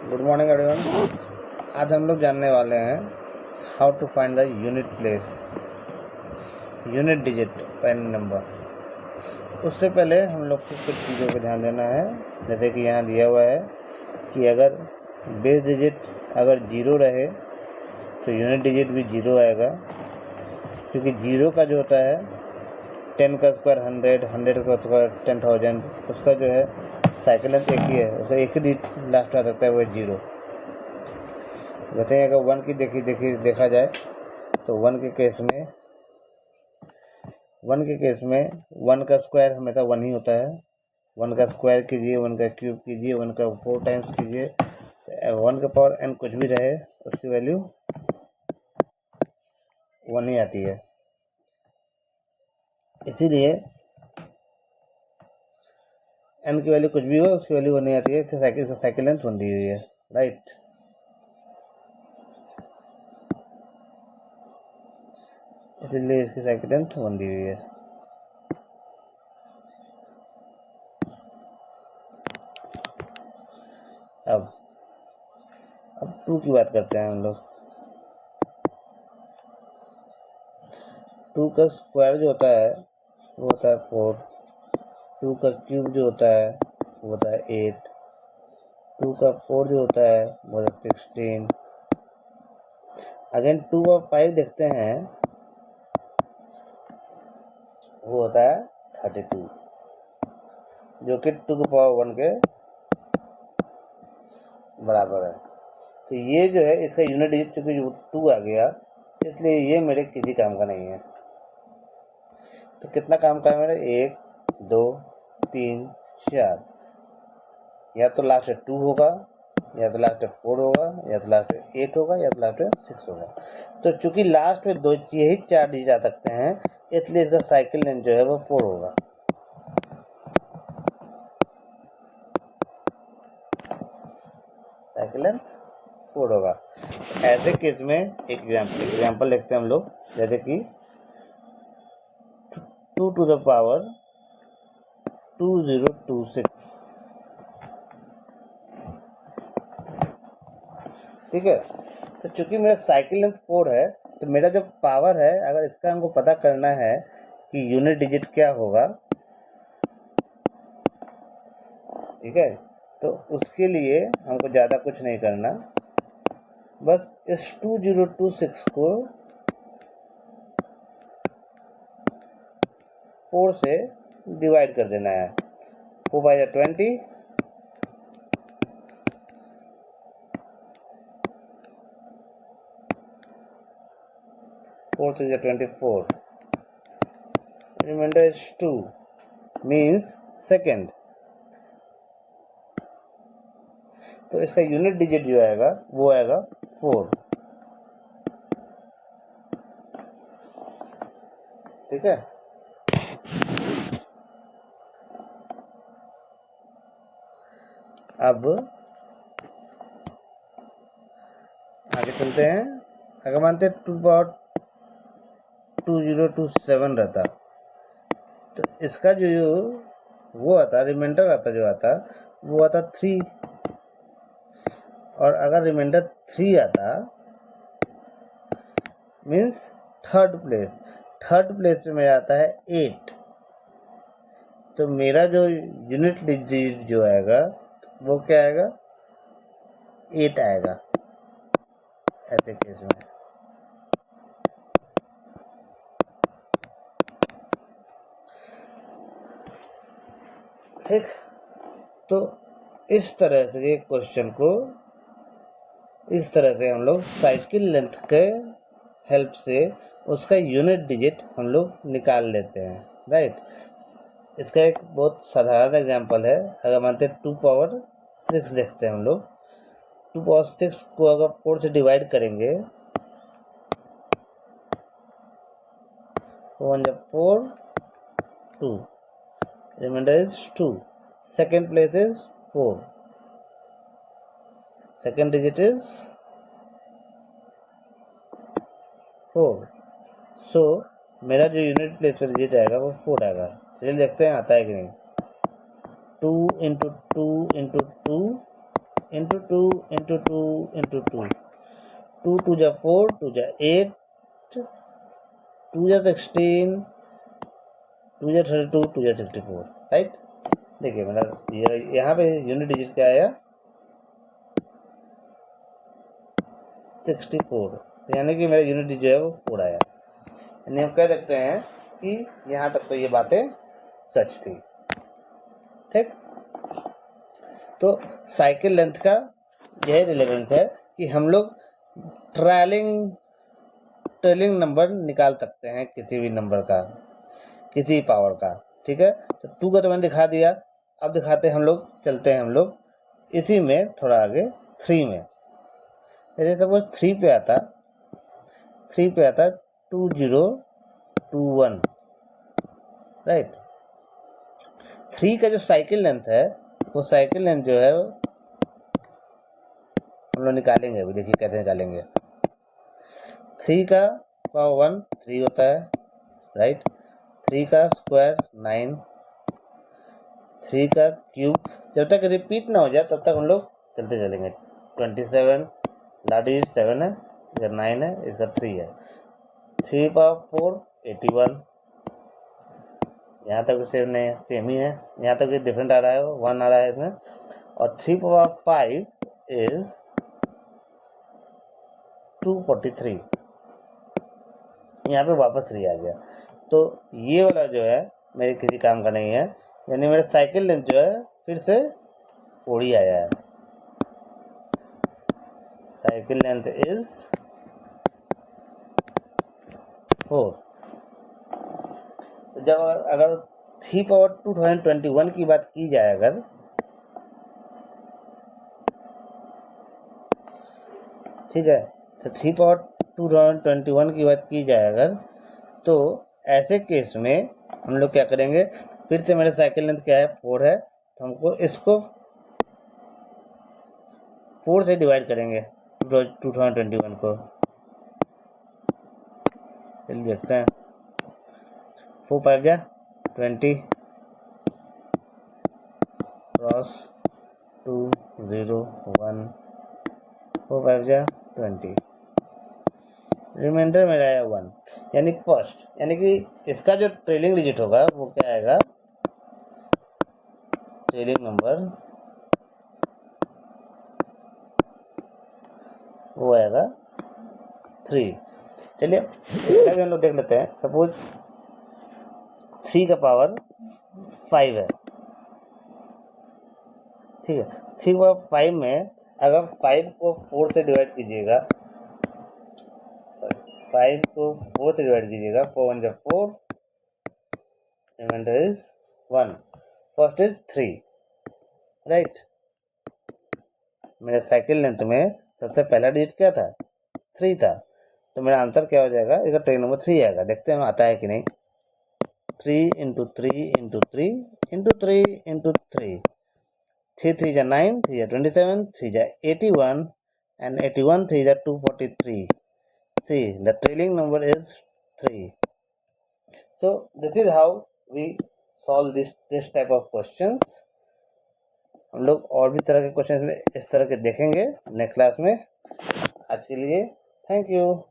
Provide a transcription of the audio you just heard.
Good morning everyone. आज हम लोग जानने वाले हैं how to find the unit place, unit digit, पैन नंबर। उससे पहले हम लोग को कुछ चीज़ों पर ध्यान देना है। जैसे कि यहाँ दिया हुआ है कि अगर बेस डिजिट अगर जीरो रहे तो यूनिट डिजिट भी जीरो आएगा, क्योंकि जीरो का जो होता है 10 का स्क्वायर 100, 100 का स्क्वायर 10,000, उसका जो है साइकिल लेंथ एक ही है, उसका एक ही लास्ट आ सकता है, वो है जीरो। वैसे अगर वन की देखा जाए तो वन के केस में वन का स्क्वायर हमेशा वन ही होता है। वन का स्क्वायर कीजिए, वन का क्यूब कीजिए, वन का 4 टाइम्स कीजिए, तो वन का पावर n कुछ भी रहे उसकी वैल्यू वन ही आती है। इसीलिए n की वैल्यू कुछ भी हो उसकी वैल्यू वन ही आती है। साइकिल लेंथ वन दी हुई है, राइट। इसलिए इसकी साइकिल लेंथ वन दी हुई है। अब 2 की बात करते हैं हम लोग। 2 का स्क्वायर जो होता है वो होता है 4, 2 का क्यूब जो होता है वो होता है 8, 2 का 4 जो होता है वो होता है 16। अगेन 2 और 5 देखते हैं, वो होता है 32, जो कि 2 की पावर 1 के बराबर है। तो ये जो है इसका यूनिट डिजिट चूंकि 2 आ गया, इसलिए ये मेरे किसी काम का नहीं है। तो कितना काम का है मेरे? 1 2 3 4, या तो लास्ट 2 होगा, या तो लास्ट 4 होगा, या तो लास्ट 8 होगा, या तो लास्ट 6 होगा। तो चूंकि लास्ट में दो यही 4 डिजिट आ सकते हैं, इसलिए इसका साइकिल लेंथ जो है वो 4 होगा। साइकिल लेंथ 4 होगा। ऐसे केस में एक एग्जाम्पल देखते हैं हम लोग। जैसे कि 2 to the power 2026, ठीक है। तो चूंकि मेरा साइकिल लेंथ 4 है, तो मेरा जो पावर है, अगर इसका हमको पता करना है कि यूनिट डिजिट क्या होगा, ठीक है, तो उसके लिए हमको ज़्यादा कुछ नहीं करना, बस इस 2026 को 4 से डिवाइड कर देना है। 4 बाई 20, 4 से 24, रिमाइंडर इज 2, मीन्स सेकेंड। तो इसका यूनिट डिजिट जो आएगा वो आएगा 4, ठीक है। अब आगे चलते हैं। अगर मानते 2/2027 रहता, तो इसका जो वो आता, रिमाइंडर आता, जो आता वो आता 3, और अगर रिमाइंडर 3 आता मीन्स थर्ड प्लेस पे मेरा आता है 8। तो मेरा जो यूनिट डिजिट जो आएगा वो क्या आएगा? 8 आएगा ऐसे केस में। ठीक, तो इस तरह से क्वेश्चन को इस तरह से हम लोग साइकिल लेंथ के हेल्प से उसका यूनिट डिजिट हम लोग निकाल लेते हैं, राइट। इसका एक बहुत साधारण एग्जांपल है। अगर मानते 2 पावर 6 देखते हैं हम लोग। 2 पावर 6 को अगर 4 से डिवाइड करेंगे, 1 जब 4, 2, remainder is 2, second place is 4, second digit is 4। So मेरा जो यूनिट प्लेस पर डिजिट आएगा वो 4 आएगा। चलिए देखते हैं आता है कि नहीं। 2 into 2 into 2 into two into two into two, two two जा 4, टू जा 8, टू जा 16, टू जा 32, टू जा 64, राइट। देखिए मेरा यहाँ पे यूनिट डिजिट क्या आया 64, यानी कि मेरा यूनिट डिजिट जो है वो 4 आया। यानी हम कह सकते हैं कि यहाँ तक तो ये बातें सच थी, ठीक। तो साइकिल लेंथ का यह रिलेवेंस है कि हम लोग ट्रेलिंग नंबर निकाल सकते हैं किसी भी नंबर का, किसी पावर का, ठीक है। तो 2 का तो मैंने दिखा दिया, अब दिखाते हैं हम लोग, चलते हैं हम लोग इसी में थोड़ा आगे 3 में। जैसे सपोज 3 पे आता 2021, राइट। 3 का जो साइकिल लेंथ है वो साइकिल लेंथ जो है हम लोग निकालेंगे, अभी देखिए कैसे निकालेंगे। 3 का पावर 1 3 होता है, राइट। 3 का स्क्वायर 9, 3 का क्यूब, जब तक रिपीट ना हो जाए तब तक हम लोग चलते चलेंगे। 27 लाडी 7 है, इधर 9 है, इसका 3 है। 3 पावर 4 81, यहाँ तक सेम नहीं है, सेम ही है, यहाँ तक डिफरेंट आ रहा है, 1 आ रहा है इसमें। और 3 पावर 5 इज 243, यहाँ पे वापस 3 आ गया। तो ये वाला जो है मेरे किसी काम का नहीं है, यानी मेरा साइकिल लेंथ जो है फिर से 4 ही आया है। Cycle length is 4। तो जब अगर 3 पावर 2021 की बात की जाए, अगर ठीक है, तो 3 पावर 2021 की बात की जाए अगर, तो ऐसे केस में हम लोग क्या करेंगे, फिर से मेरा साइकिल लेंथ क्या है 4 है, तो हमको इसको 4 से डिवाइड करेंगे 2021 को। चलिए देखते हैं, 4 5 जा 20 क्रॉस 2 0 1, 4 5 जा 20, रिमाइंडर मेरा है 1, यानी फर्स्ट, यानी कि इसका जो ट्रेलिंग डिजिट होगा वो क्या आएगा, ट्रेलिंग नंबर वो आएगा 3। चलिए इसका भी हम लोग देख लेते हैं। सपोज 3 का पावर 5 है, ठीक है। 3 का पावर 5 में अगर 5 को 4 से डिवाइड कीजिएगा, 5 को 4 से डिवाइड कीजिएगा, 4 1 जा 4, remainder is 1, first is 3, right. मेरे साइकिल लेंथ में सबसे पहला डिजिट क्या था 3 था, तो मेरा आंसर क्या हो जाएगा, इसका ट्रेन नंबर 3 आएगा। देखते हैं आता है कि नहीं। 3 इंटू 3 इंटू 3 इंटू 3 इंटू 3, 3 3 जा 9, 3 जा 27, 3 जा 81, and 81 3 जा 243. See, the trailing number is 3. So this is how we solve this type of questions. हम लोग और भी तरह के क्वेश्चन में इस तरह के देखेंगे नेक्स्ट क्लास में। आज के लिए थैंक यू।